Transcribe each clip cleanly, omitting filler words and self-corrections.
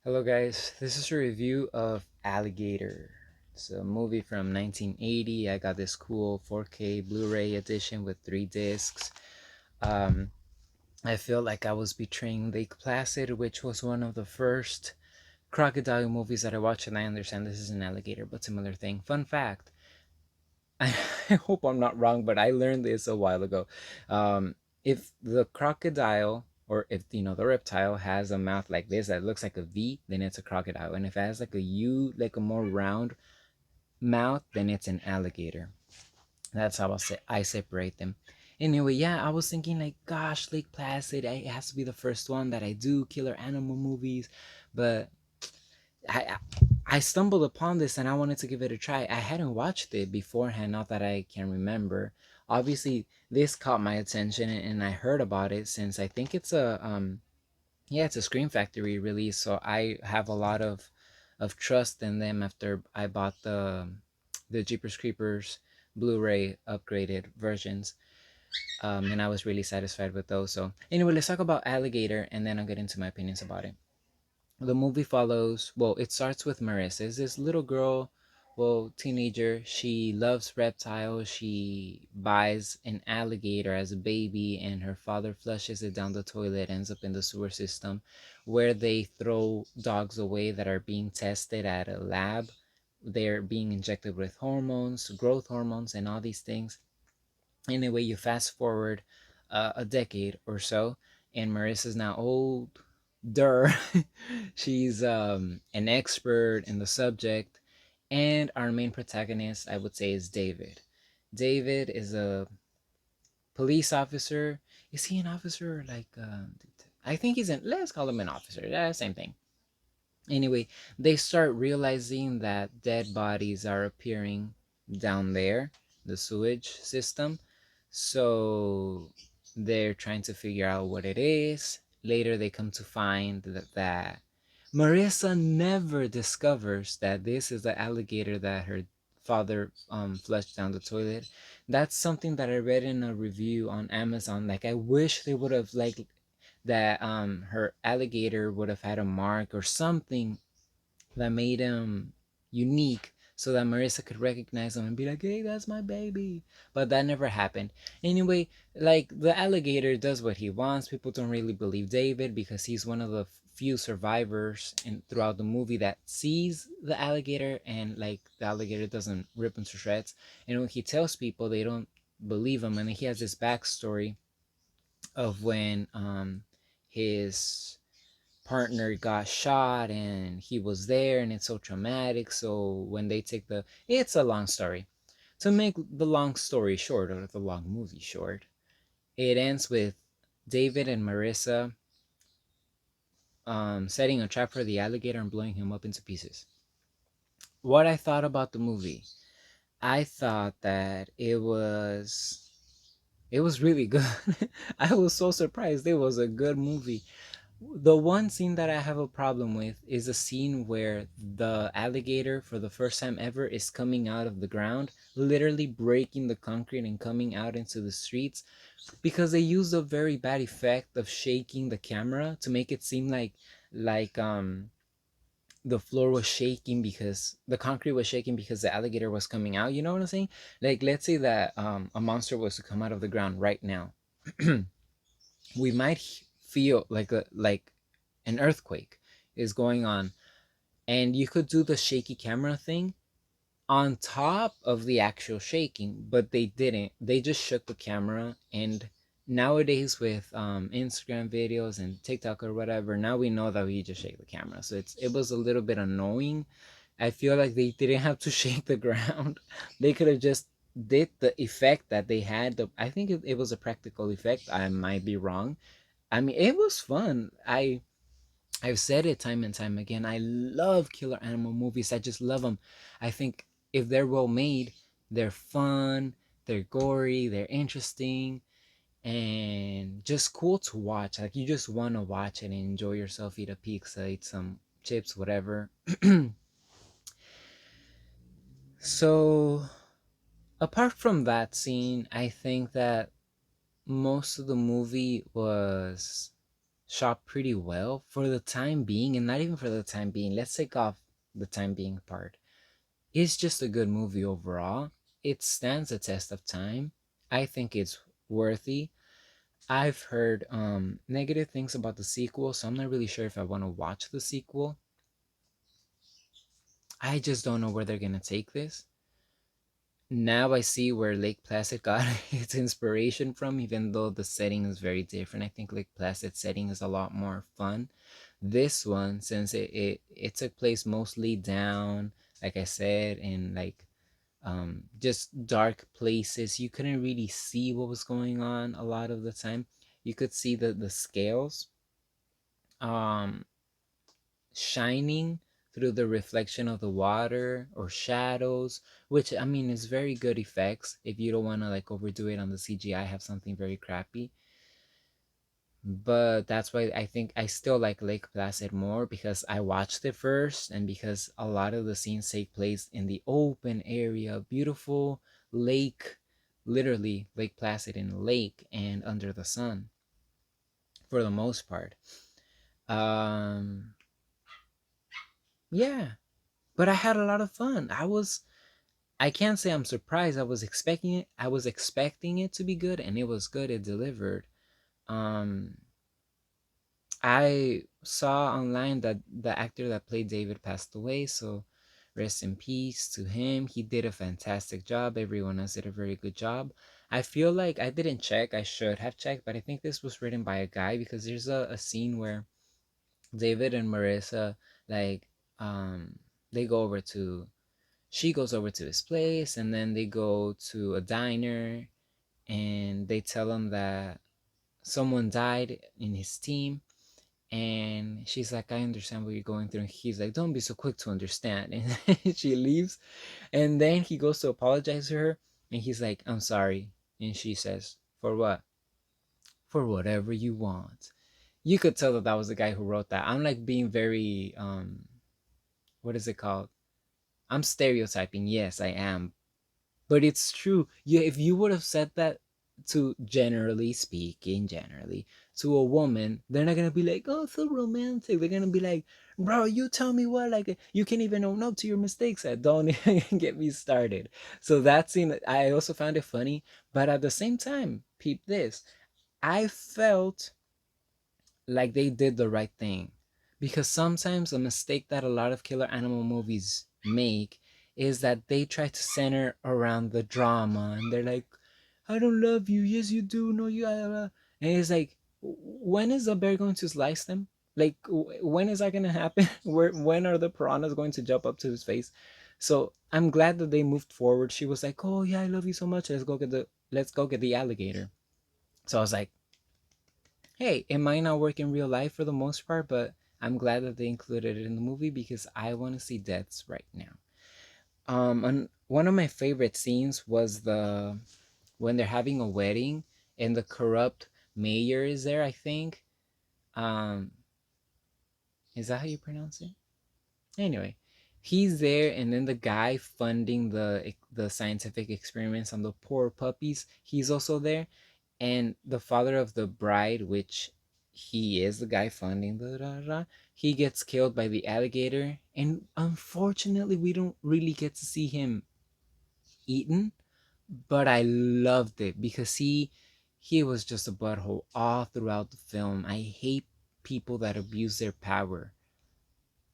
Hello, guys. This is a review of Alligator. It's a movie from 1980. I got this cool 4K Blu-ray edition with 3 discs. Um, I feel like I was betraying Lake Placid, which was one of the first crocodile movies that I watched, and I understand this is an alligator, but similar thing. Fun fact: I, I hope I'm not wrong, but I learned this a while ago. If the crocodile, or if the reptile has a mouth like this that looks like a V, then it's a crocodile. And if it has like a U, like a more round mouth, then it's an alligator. That's how I separate them. Anyway, yeah, I was thinking like, gosh, Lake Placid, it has to be the first one that I do, killer animal movies. But I I stumbled upon this and I wanted to give it a try. I hadn't watched it beforehand, not that I can remember. Obviously, this caught my attention and I heard about it since I think it's a yeah, it's a Scream Factory release, so I have a lot of trust in them after I bought the Jeepers Creepers Blu-ray upgraded versions. And I was really satisfied with those. So anyway, let's talk about Alligator and then I'll get into my opinions about it. The movie follows, well, it starts with Marissa. It's this little girl, well, teenager. She loves reptiles. She buys an alligator as a baby, and her father flushes it down the toilet, ends up in the sewer system where they throw dogs away that are being tested at a lab. They're being injected with hormones, growth hormones, and all these things. Anyway, you fast forward a decade or so, and Marissa's now older. She's an expert in the subject, and our main protagonist, I would say, is David. David is a police officer. Is he an officer or like? I think he's an. Let's call him an officer. Yeah, same thing. Anyway, they start realizing that dead bodies are appearing down there, the sewage system. So they're trying to figure out what it is. Later, they come to find that Marissa never discovers that this is the alligator that her father flushed down the toilet. That's something that I read in a review on Amazon. Like, I wish they would have like that her alligator would have had a mark or something that made him unique so that Marissa could recognize him and be like, hey, that's my baby. But that never happened. Anyway, like the alligator does what he wants. People don't really believe David because he's one of the few survivors in throughout the movie that sees the alligator and like the alligator doesn't rip him to shreds. And when he tells people, they don't believe him. And he has this backstory of when his partner got shot and he was there and it's so traumatic. So when they take the, it's a long story. To make the long story short, or the long movie short, it ends with David and Marissa setting a trap for the alligator and blowing him up into pieces. What I thought about the movie, I thought that it was really good. I was so surprised. It was a good movie. The one scene that I have a problem with is a scene where the alligator, for the first time ever, is coming out of the ground, literally breaking the concrete and coming out into the streets, because they used a very bad effect of shaking the camera to make it seem like the floor was shaking because the concrete was shaking because the alligator was coming out. You know what I'm saying? Like, let's say that a monster was to come out of the ground right now. We might feel like an earthquake is going on, and you could do the shaky camera thing on top of the actual shaking, but they didn't. They just shook the camera. And nowadays with Instagram videos and TikTok or whatever, now we know that we just shake the camera, so it was a little bit annoying. I feel like they didn't have to shake the ground. They could have just did the effect that they had. I think it was a practical effect. I might be wrong. I mean, it was fun. I've said it time and time again. I love killer animal movies. I just love them. I think if they're well made, they're fun, they're gory, they're interesting, and just cool to watch. Like, you just want to watch it and enjoy yourself, eat a pizza, eat some chips, whatever. So, apart from that scene, I think that most of the movie was shot pretty well for the time being, and not even for the time being. Let's take off the time being part. It's just a good movie overall. It stands the test of time. I think it's worthy. I've heard negative things about the sequel, so I'm not really sure if I want to watch the sequel. I just don't know where they're gonna take this. Now I see where Lake Placid got its inspiration from, even though the setting is very different. I think Lake Placid setting is a lot more fun. This one, since it took place mostly down, like I said, in like just dark places, you couldn't really see what was going on a lot of the time. You could see the scales um shining through the reflection of the water or shadows, which I mean is very good effects if you don't want to like overdo it on the CGI, have something very crappy. But that's why I think I still like Lake Placid more, because I watched it first and because a lot of the scenes take place in the open area, beautiful lake, literally Lake Placid in a lake and under the sun for the most part. Um yeah, but I had a lot of fun. I can't say I'm surprised. I was expecting it to be good, and it was good. It delivered. Um I saw online that the actor that played David passed away, so rest in peace to him. He did a fantastic job. Everyone else did a very good job. I feel like I didn't check. I should have checked, but I think this was written by a guy, because there's a scene where David and Marissa, like, they go over to she goes over to his place, and then they go to a diner, and they tell him that someone died in his team. And she's like, I understand what you're going through. And he's like, don't be so quick to understand. And she leaves. And then he goes to apologize to her. And he's like, I'm sorry. And she says, for what? For whatever you want. You could tell that that was the guy who wrote that. I'm like being very, what is it called? I'm stereotyping. Yes, I am. But it's true. Yeah, if you would have said that to, generally speaking, generally to a woman, they're not gonna be like, "Oh, so romantic." They're gonna be like, "Bro, you tell me what? Like, you can't even own up to your mistakes. Don't even get me started." So that scene, I also found it funny, but at the same time, peep this. I felt like they did the right thing. Because sometimes a mistake that a lot of killer animal movies make is that they try to center around the drama, and they're like, I don't love you. Yes, you do. No, you. And it's like, when is the bear going to slice them? Like, when is that going to happen? When are the piranhas going to jump up to his face? So I'm glad that they moved forward. She was like, oh, yeah, I love you so much. Let's go get the alligator. So I was like, hey, it might not work in real life for the most part, but I'm glad that they included it in the movie, because I want to see deaths right now. And one of my favorite scenes was the when they're having a wedding and the corrupt mayor is there. I think, um, is that how you pronounce it? Anyway, he's there, and then the guy funding the scientific experiments on the poor puppies, he's also there, and the father of the bride, which he is the guy funding he gets killed by the alligator, and unfortunately we don't really get to see him eaten, but I loved it because he was just a butthole all throughout the film. I hate people that abuse their power.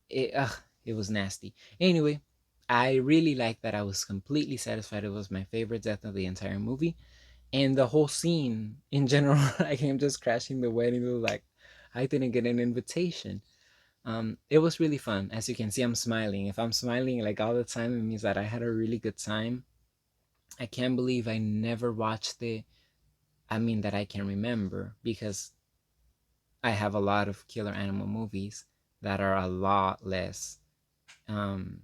It was nasty. Anyway, I really liked that. I was completely satisfied. It was my favorite death of the entire movie, and the whole scene in general. Like, him just crashing the wedding. It was like, I didn't get an invitation. It was really fun. As you can see, I'm smiling. If I'm smiling like all the time, it means that I had a really good time. I can't believe I never watched it. I mean, that I can remember, because I have a lot of killer animal movies that are a lot less um,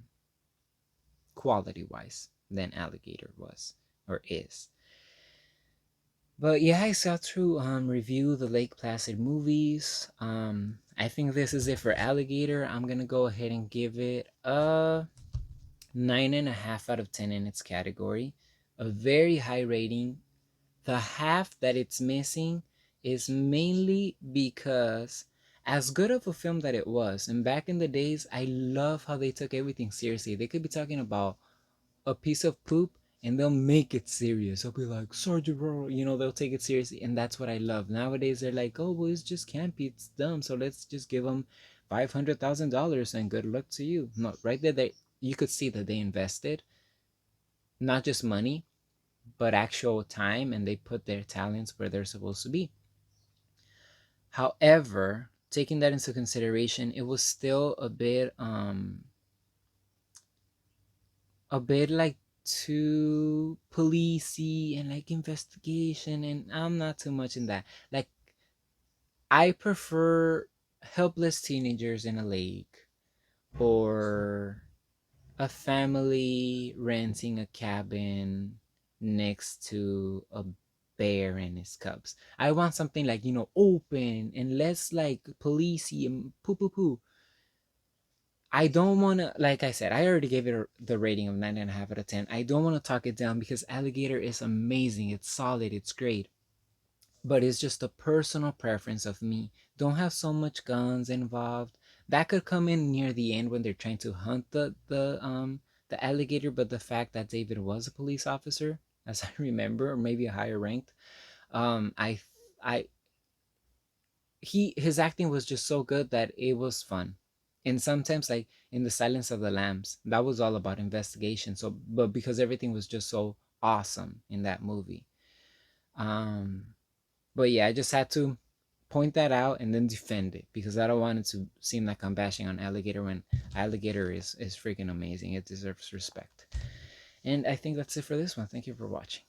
quality wise than Alligator was or is. But yeah, I got to review the Lake Placid movies. I think this is it for Alligator. I'm gonna go ahead and give it a 9.5 out of 10 in its category. A very high rating. The half that it's missing is mainly because, as good of a film that it was, and back in the days, I love how they took everything seriously. They could be talking about a piece of poop and they'll make it serious. They'll be like, Sergeant Roll, they'll take it seriously. And that's what I love. Nowadays, they're like, oh, well, it's just campy. It's dumb. So let's just give them $500,000 and good luck to you. No, right there, you could see that they invested not just money, but actual time, and they put their talents where they're supposed to be. However, taking that into consideration, it was still a bit like too policey and like investigation, and I'm not too much in that. Like, I prefer helpless teenagers in a lake, or a family renting a cabin next to a bear and his cubs. I want something like, open and less like policey and poo poo poo. I don't want to, like I said, I already gave it the rating of 9.5 out of 10. I don't want to talk it down because Alligator is amazing. It's solid. It's great. But it's just a personal preference of me. Don't have so much guns involved. That could come in near the end when they're trying to hunt the alligator. But the fact that David was a police officer, as I remember, or maybe a higher ranked, I I his acting was just so good that it was fun. And sometimes, like in The Silence of the Lambs, that was all about investigation. So, but because everything was just so awesome in that movie. um but yeah, I just had to point that out and then defend it, because I don't want it to seem like I'm bashing on Alligator when Alligator is freaking amazing. It deserves respect. And I think that's it for this one. Thank you for watching.